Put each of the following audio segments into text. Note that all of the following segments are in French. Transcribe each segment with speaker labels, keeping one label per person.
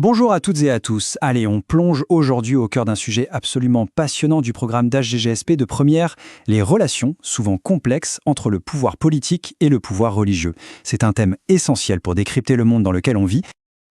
Speaker 1: Bonjour à toutes et à tous. Allez, on plonge aujourd'hui au cœur d'un sujet absolument passionnant du programme d'HGGSP de première, les relations, souvent complexes, entre le pouvoir politique et le pouvoir religieux. C'est un thème essentiel pour décrypter le monde dans lequel on vit.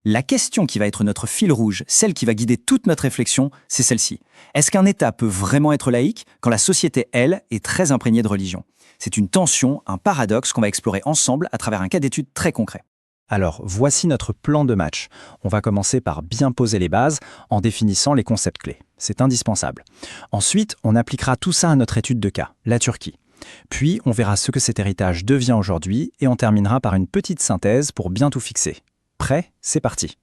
Speaker 2: La question qui va être notre fil rouge, celle qui va guider toute notre réflexion, c'est celle-ci. Est-ce qu'un État peut vraiment être laïque quand la société, elle, est très imprégnée de religion? C'est une tension, un paradoxe qu'on va explorer ensemble à travers un cas d'étude très concret.
Speaker 3: Alors, voici notre plan de match. On va commencer par bien poser les bases en définissant les concepts clés. C'est indispensable. Ensuite, on appliquera tout ça à notre étude de cas, la Turquie. Puis, on verra ce que cet héritage devient aujourd'hui et on terminera par une petite synthèse pour bien tout fixer. Prêt? C'est parti.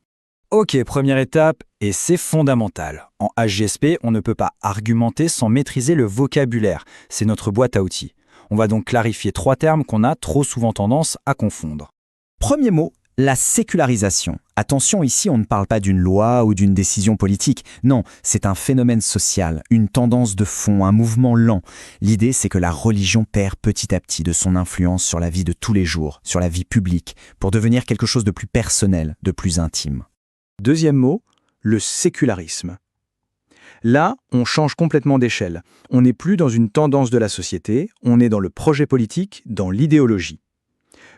Speaker 1: Ok, première étape, et c'est fondamental. En HGSP, on ne peut pas argumenter sans maîtriser le vocabulaire. C'est notre boîte à outils. On va donc clarifier 3 termes qu'on a trop souvent tendance à confondre.
Speaker 2: Premier mot, la sécularisation. Attention, ici, on ne parle pas d'une loi ou d'une décision politique. Non, c'est un phénomène social, une tendance de fond, un mouvement lent. L'idée, c'est que la religion perd petit à petit de son influence sur la vie de tous les jours, sur la vie publique, pour devenir quelque chose de plus personnel, de plus intime.
Speaker 3: Deuxième mot, le sécularisme. Là, on change complètement d'échelle. On n'est plus dans une tendance de la société, on est dans le projet politique, dans l'idéologie.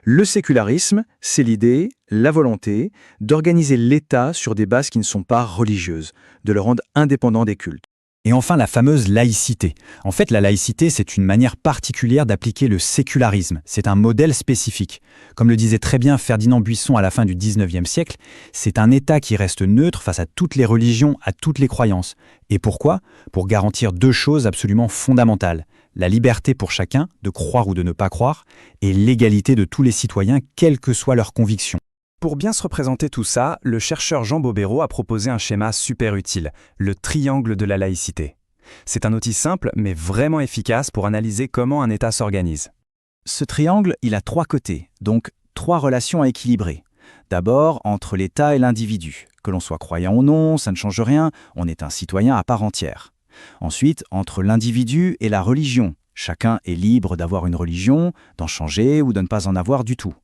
Speaker 3: Le sécularisme, c'est l'idée, la volonté, d'organiser l'État sur des bases qui ne sont pas religieuses, de le rendre indépendant des cultes.
Speaker 1: Et enfin, la fameuse laïcité. En fait, la laïcité, c'est une manière particulière d'appliquer le sécularisme. C'est un modèle spécifique. Comme le disait très bien Ferdinand Buisson à la fin du XIXe siècle, c'est un État qui reste neutre face à toutes les religions, à toutes les croyances. Et pourquoi? Pour garantir 2 choses absolument fondamentales. La liberté pour chacun de croire ou de ne pas croire, et l'égalité de tous les citoyens, quelles que soient leurs convictions.
Speaker 3: Pour bien se représenter tout ça, le chercheur Jean Bobéro a proposé un schéma super utile, le triangle de la laïcité. C'est un outil simple mais vraiment efficace pour analyser comment un État s'organise.
Speaker 2: Ce triangle, il a 3 côtés, donc 3 relations à équilibrer. D'abord, entre l'État et l'individu. Que l'on soit croyant ou non, ça ne change rien, on est un citoyen à part entière. Ensuite, entre l'individu et la religion. Chacun est libre d'avoir une religion, d'en changer ou de ne pas en avoir du tout.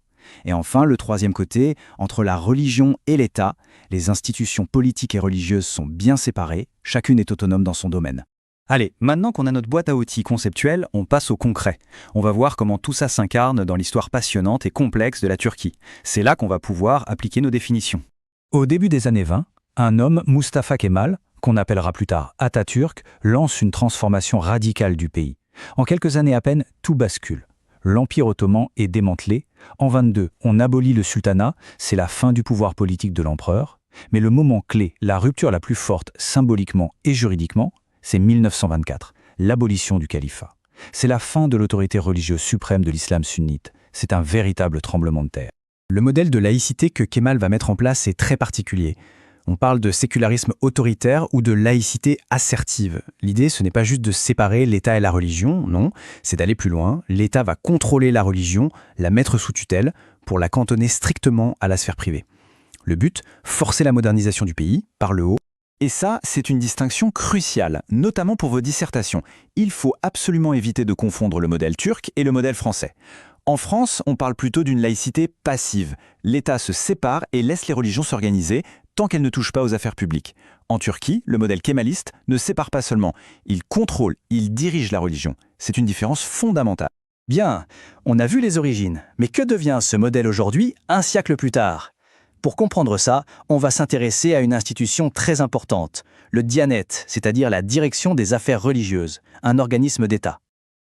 Speaker 2: Et enfin, le 3e côté, entre la religion et l'État, les institutions politiques et religieuses sont bien séparées, chacune est autonome dans son domaine.
Speaker 1: Allez, maintenant qu'on a notre boîte à outils conceptuelle, on passe au concret. On va voir comment tout ça s'incarne dans l'histoire passionnante et complexe de la Turquie. C'est là qu'on va pouvoir appliquer nos définitions.
Speaker 3: Au début des années 20, un homme, Mustafa Kemal, qu'on appellera plus tard Atatürk, lance une transformation radicale du pays. En quelques années à peine, tout bascule. L'Empire ottoman est démantelé. En 22, on abolit le sultanat, c'est la fin du pouvoir politique de l'empereur. Mais le moment clé, la rupture la plus forte symboliquement et juridiquement, c'est 1924, l'abolition du califat. C'est la fin de l'autorité religieuse suprême de l'islam sunnite. C'est un véritable tremblement de terre.
Speaker 1: Le modèle de laïcité que Kemal va mettre en place est très particulier. On parle de sécularisme autoritaire ou de laïcité assertive. L'idée, ce n'est pas juste de séparer l'État et la religion, non, c'est d'aller plus loin. L'État va contrôler la religion, la mettre sous tutelle, pour la cantonner strictement à la sphère privée. Le but, forcer la modernisation du pays, par le haut. Et ça, c'est une distinction cruciale, notamment pour vos dissertations. Il faut absolument éviter de confondre le modèle turc et le modèle français. En France, on parle plutôt d'une laïcité passive. L'État se sépare et laisse les religions s'organiser tant qu'elles ne touchent pas aux affaires publiques. En Turquie, le modèle kémaliste ne sépare pas seulement, il contrôle, il dirige la religion. C'est une différence fondamentale.
Speaker 2: Bien, on a vu les origines, mais que devient ce modèle aujourd'hui, un siècle plus tard? Pour comprendre ça, on va s'intéresser à une institution très importante, le Diyanet, c'est-à-dire la Direction des Affaires Religieuses, un organisme d'État.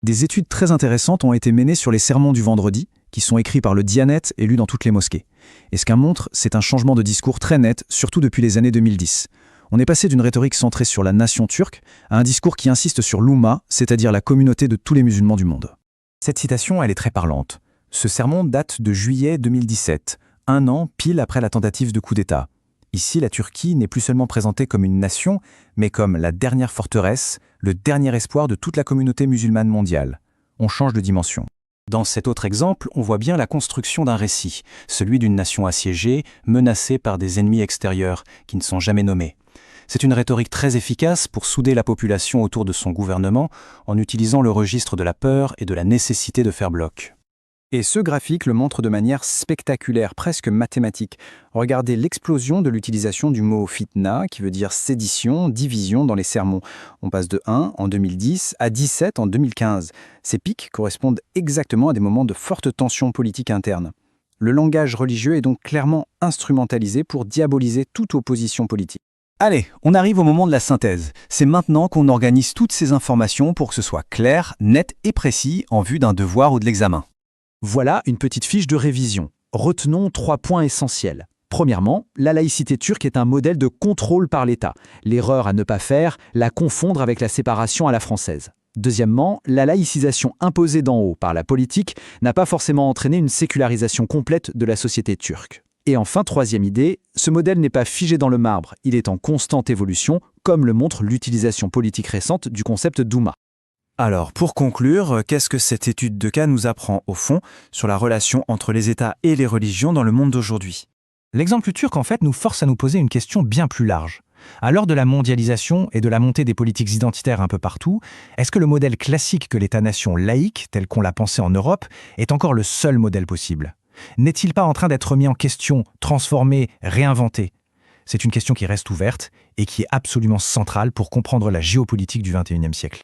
Speaker 1: Des études très intéressantes ont été menées sur les sermons du vendredi, qui sont écrits par le Diyanet et lus dans toutes les mosquées. Et ce qu'un montre, c'est un changement de discours très net, surtout depuis les années 2010. On est passé d'une rhétorique centrée sur la nation turque à un discours qui insiste sur l'Oumma, c'est-à-dire la communauté de tous les musulmans du monde. Cette citation, elle est très parlante. Ce sermon date de juillet 2017, 1 an pile après la tentative de coup d'État. Ici, la Turquie n'est plus seulement présentée comme une nation, mais comme la dernière forteresse, le dernier espoir de toute la communauté musulmane mondiale. On change de dimension. Dans cet autre exemple, on voit bien la construction d'un récit, celui d'une nation assiégée, menacée par des ennemis extérieurs qui ne sont jamais nommés. C'est une rhétorique très efficace pour souder la population autour de son gouvernement en utilisant le registre de la peur et de la nécessité de faire bloc. Et ce graphique le montre de manière spectaculaire, presque mathématique. Regardez l'explosion de l'utilisation du mot fitna, qui veut dire sédition, division dans les sermons. On passe de 1 en 2010 à 17 en 2015. Ces pics correspondent exactement à des moments de forte tension politique interne. Le langage religieux est donc clairement instrumentalisé pour diaboliser toute opposition politique.
Speaker 2: Allez, on arrive au moment de la synthèse. C'est maintenant qu'on organise toutes ces informations pour que ce soit clair, net et précis en vue d'un devoir ou de l'examen.
Speaker 3: Voilà une petite fiche de révision. Retenons 3 points essentiels. Premièrement, la laïcité turque est un modèle de contrôle par l'État. L'erreur à ne pas faire, la confondre avec la séparation à la française. Deuxièmement, la laïcisation imposée d'en haut par la politique n'a pas forcément entraîné une sécularisation complète de la société turque. Et enfin, troisième idée, ce modèle n'est pas figé dans le marbre, il est en constante évolution, comme le montre l'utilisation politique récente du concept d'Oumma.
Speaker 2: Alors, pour conclure, qu'est-ce que cette étude de cas nous apprend au fond sur la relation entre les États et les religions dans le monde d'aujourd'hui ?
Speaker 3: L'exemple turc, en fait, nous force à nous poser une question bien plus large. À l'heure de la mondialisation et de la montée des politiques identitaires un peu partout, est-ce que le modèle classique que l'État-nation laïque, tel qu'on l'a pensé en Europe, est encore le seul modèle possible ? N'est-il pas en train d'être mis en question, transformé, réinventé ? C'est une question qui reste ouverte et qui est absolument centrale pour comprendre la géopolitique du XXIe siècle.